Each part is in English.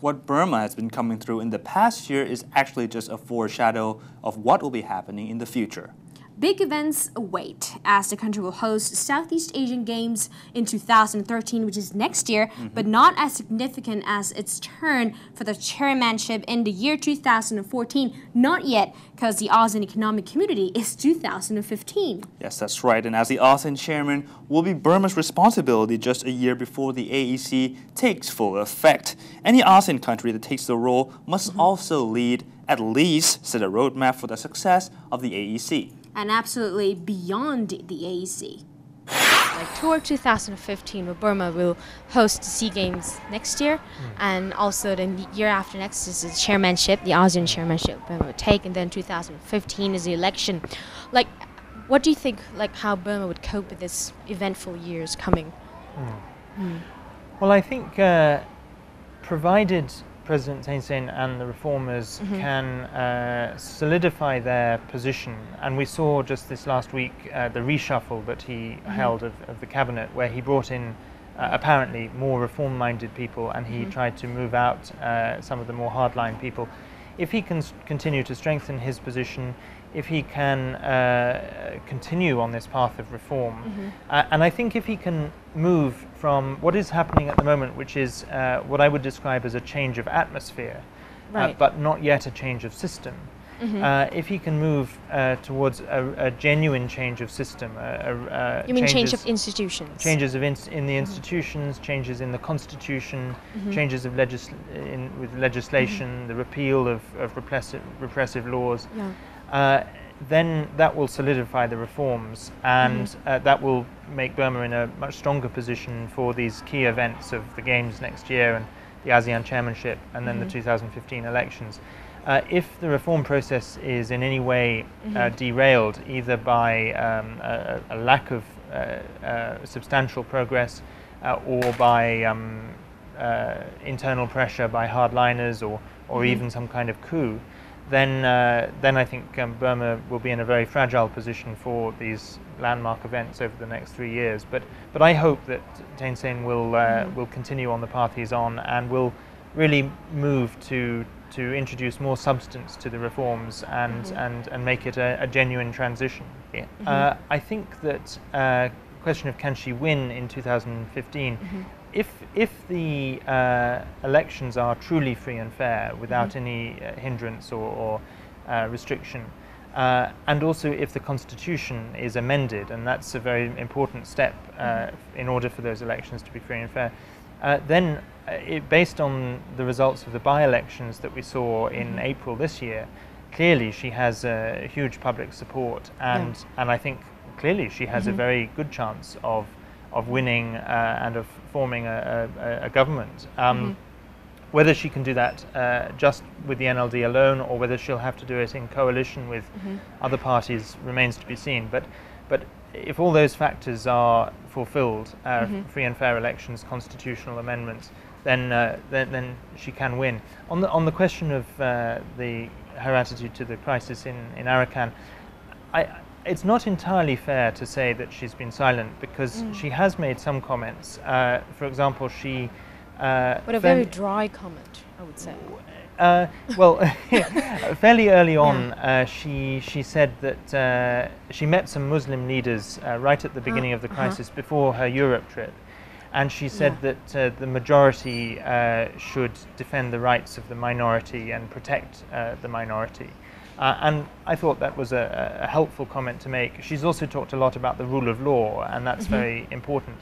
What Burma has been coming through in the past year is actually just a foreshadow of what will be happening in the future. Big events await as the country will host Southeast Asian Games in 2013, which is next year, but not as significant as its turn for the chairmanship in the year 2014. Not yet, because the ASEAN Economic Community is 2015. Yes, that's right. And as the ASEAN chairman, will be Burma's responsibility just a year before the AEC takes full effect. Any ASEAN country that takes the role must also lead, at least set a roadmap for the success of the AEC. And absolutely beyond the AEC. Like toward 2015, where Burma will host the SEA Games next year, and also the year after next is the chairmanship, the ASEAN chairmanship Burma will take, and then 2015 is the election. Like, what do you think, like, how Burma would cope with this eventful years coming? Well, I think provided President Thein Sein and the reformers can solidify their position, and we saw just this last week the reshuffle that he held of the cabinet, where he brought in apparently more reform-minded people, and he tried to move out some of the more hardline people. If he can continue to strengthen his position, if he can continue on this path of reform, and I think if he can move from what is happening at the moment, which is what I would describe as a change of atmosphere, but not yet a change of system. If he can move towards a genuine change of system, you mean change of institutions? Changes in the institutions, changes in the constitution, changes of with legislation, the repeal of repressive laws. Then that will solidify the reforms, and that will make Burma in a much stronger position for these key events of the Games next year and the ASEAN chairmanship and then the 2015 elections. If the reform process is in any way derailed, either by a lack of substantial progress or by internal pressure by hardliners or even some kind of coup, then I think Burma will be in a very fragile position for these landmark events over the next 3 years. But I hope that Thein Sein will continue on the path he's on and will really move to introduce more substance to the reforms and make it a genuine transition. I think that question of can she win in 2015, if the elections are truly free and fair without any hindrance or restriction, and also if the constitution is amended, and that's a very important step in order for those elections to be free and fair, then based on the results of the by-elections that we saw in April this year, clearly she has huge public support, and I think clearly she has a very good chance of winning and of forming a government. Whether she can do that just with the NLD alone, or whether she'll have to do it in coalition with other parties, remains to be seen. But if all those factors are fulfilled, free and fair elections, constitutional amendments, then she can win. On the question of her attitude to the crisis in Arakan, it's not entirely fair to say that she's been silent, because she has made some comments. For example, she... but a very dry comment, I would say. Well, fairly early on, she said that she met some Muslim leaders right at the beginning of the crisis, before her Europe trip. And she said that the majority should defend the rights of the minority and protect the minority. And I thought that was a helpful comment to make. She's also talked a lot about the rule of law, and that's very important.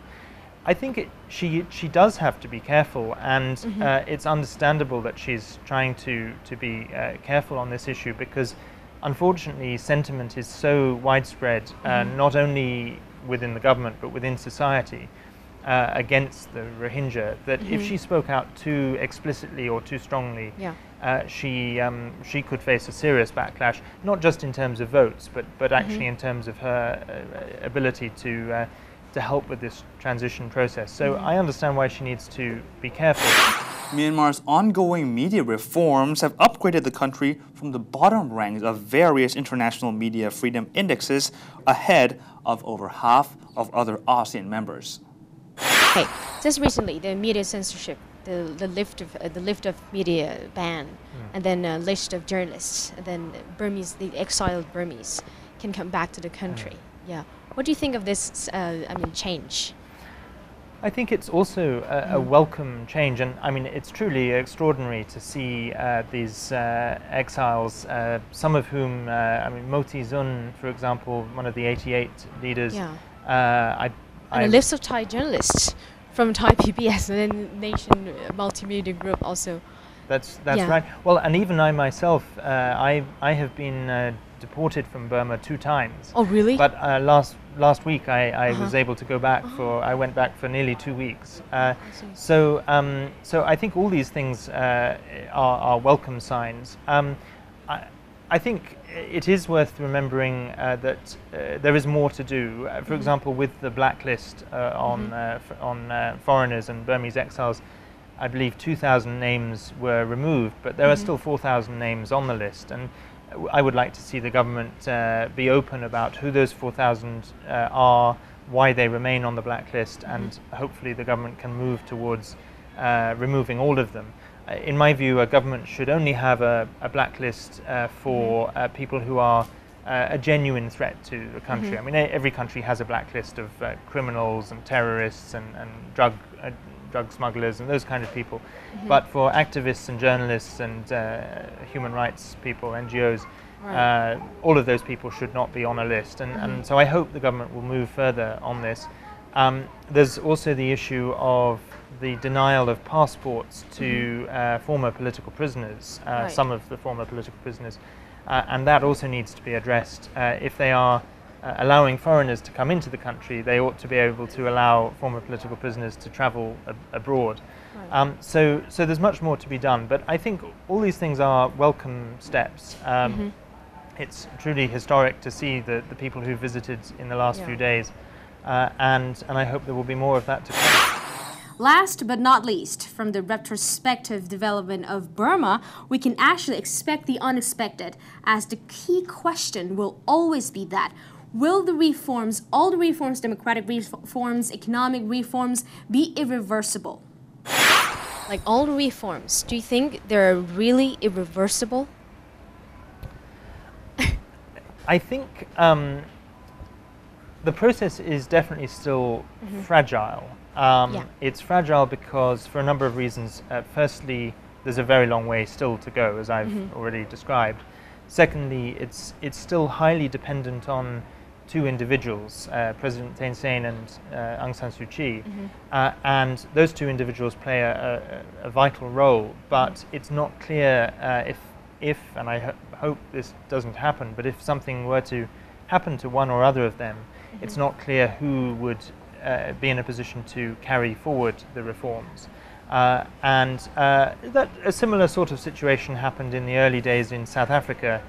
I think she does have to be careful, and it's understandable that she's trying to be careful on this issue, because unfortunately sentiment is so widespread, not only within the government but within society, against the Rohingya, that if she spoke out too explicitly or too strongly, she could face a serious backlash, not just in terms of votes, but actually in terms of her ability to help with this transition process. So I understand why she needs to be careful. Myanmar's ongoing media reforms have upgraded the country from the bottom ranks of various international media freedom indexes, ahead of over half of other ASEAN members. Hey, just recently, the media censorship the lift of media ban, and then a list of journalists, and then the exiled Burmese can come back to the country. Yeah. What do you think of this? Change? I think it's also a welcome change, and I mean it's truly extraordinary to see these exiles, some of whom, Moti Zun, for example, one of the 88 leaders. Yeah. And a list of Thai journalists from Thai PBS and then Nation Multimedia Group also. That's right. Well, and even I myself, I have been deported from Burma 2 times. Oh, really? But last week I was able to go back I went back for nearly 2 weeks. So I think all these things are welcome signs. I think it is worth remembering that there is more to do. For example, with the blacklist on foreigners and Burmese exiles, I believe 2,000 names were removed, but there are still 4,000 names on the list. And I would like to see the government be open about who those 4,000 are, why they remain on the blacklist, and hopefully the government can move towards removing all of them. In my view, a government should only have a blacklist for people who are a genuine threat to the country. I mean, every country has a blacklist of criminals and terrorists and drug smugglers and those kind of people. But for activists and journalists and human rights people, NGOs, all of those people should not be on a list. And so I hope the government will move further on this. There's also the issue of the denial of passports to former political prisoners, some of the former political prisoners, and that also needs to be addressed. If they are allowing foreigners to come into the country, they ought to be able to allow former political prisoners to travel abroad. So there's much more to be done, but I think all these things are welcome steps. It's truly historic to see the people who visited in the last few days, and I hope there will be more of that to come. Last but not least, from the retrospective development of Burma, we can actually expect the unexpected, as the key question will always be that, will the reforms, all the reforms, democratic reforms, economic reforms, be irreversible? Like all the reforms, do you think they're really irreversible? I think the process is definitely still fragile. It's fragile because, for a number of reasons, firstly, there's a very long way still to go, as I've already described. Secondly, it's still highly dependent on 2 individuals, President Thein Sein and Aung San Suu Kyi, and those 2 individuals play a vital role, but it's not clear if and I hope this doesn't happen, but if something were to happen to one or other of them, it's not clear who would be in a position to carry forward the reforms. And that a similar sort of situation happened in the early days in South Africa,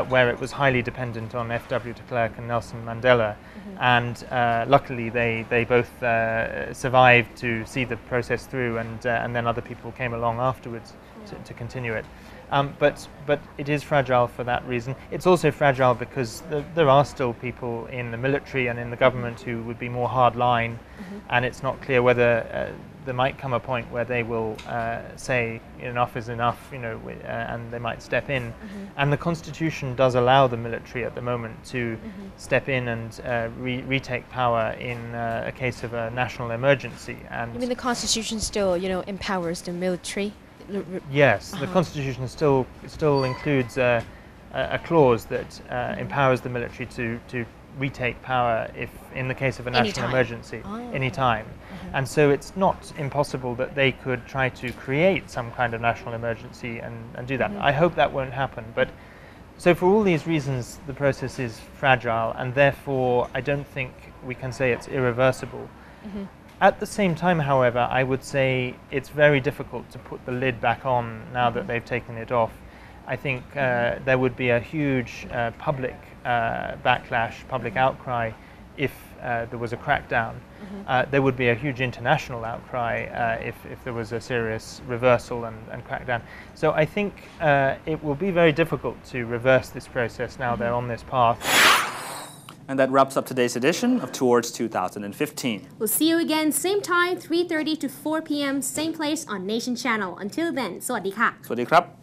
where it was highly dependent on F.W. de Klerk and Nelson Mandela. And luckily they both survived to see the process through, and then other people came along afterwards to continue it. But it is fragile for that reason. It's also fragile because there are still people in the military and in the government who would be more hardline, and it's not clear whether there might come a point where they will say enough is enough, and they might step in. And the Constitution does allow the military at the moment to step in and retake power in a case of a national emergency. And you mean the Constitution still, empowers the military? Yes, the Constitution still includes a clause that empowers the military to retake power if in the case of a national emergency, anytime. And so it's not impossible that they could try to create some kind of national emergency and do that. I hope that won't happen. But so for all these reasons, the process is fragile, and therefore I don't think we can say it's irreversible. At the same time, however, I would say it's very difficult to put the lid back on now that they've taken it off. I think there would be a huge public backlash, public outcry if there was a crackdown. There would be a huge international outcry if there was a serious reversal and crackdown. So I think it will be very difficult to reverse this process now they're on this path. And that wraps up today's edition of Towards 2015. We'll see you again, same time, 3:30 to 4 p.m., same place on Nation Channel. Until then, สวัสดีค่ะ สวัสดีครับ